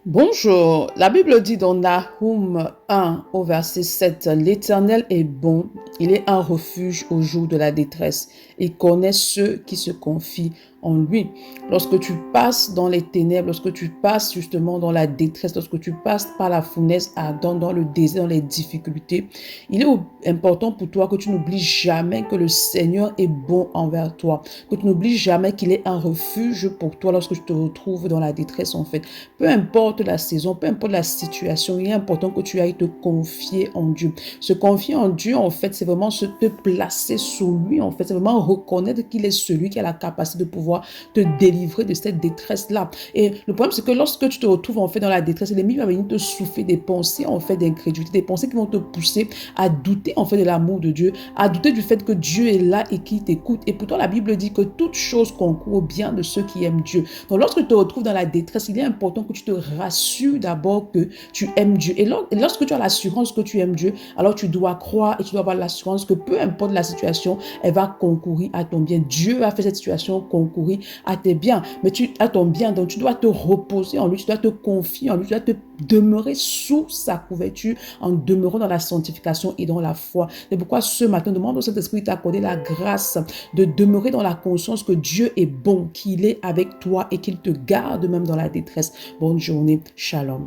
Bonjour, la Bible dit dans Nahum 1 au verset 7, l'Éternel est bon, il est un refuge au jour de la détresse. Il connaît ceux qui se confient en lui. Lorsque tu passes dans les ténèbres, lorsque tu passes justement dans la détresse, lorsque tu passes par la fournaise ardente, dans le désert, dans les difficultés, il est important pour toi que tu n'oublies jamais que le Seigneur est bon envers toi, que tu n'oublies jamais qu'il est un refuge pour toi lorsque tu te retrouves dans la détresse en fait. Peu importe la saison, peu importe la situation, il est important que tu ailles te confier en Dieu. Se confier en Dieu, en fait, c'est vraiment se te placer sous lui, en fait. C'est vraiment reconnaître qu'il est celui qui a la capacité de pouvoir te délivrer de cette détresse-là. Et le problème, c'est que lorsque tu te retrouves, en fait, dans la détresse, l'ennemi va venir te souffler des pensées, en fait, d'incrédulité, des pensées qui vont te pousser à douter, en fait, de l'amour de Dieu, à douter du fait que Dieu est là et qu'il t'écoute. Et pourtant, la Bible dit que toute chose concourt au bien de ceux qui aiment Dieu. Donc, lorsque tu te retrouves dans la détresse, il est important que tu te rassures d'abord que tu aimes Dieu. Et lorsque tu as l'assurance que tu aimes Dieu, alors tu dois croire et tu dois avoir l'assurance que peu importe la situation, elle va concourir à ton bien. Dieu va faire cette situation concourir à tes biens, à ton bien. Donc tu dois te reposer en lui, tu dois te confier en lui, tu dois te demeurer sous sa couverture en demeurant dans la sanctification et dans la foi. C'est pourquoi ce matin, demande au Saint-Esprit de t'accorder la grâce de demeurer dans la conscience que Dieu est bon, qu'il est avec toi et qu'il te garde même dans la détresse. Bonne journée. Shalom.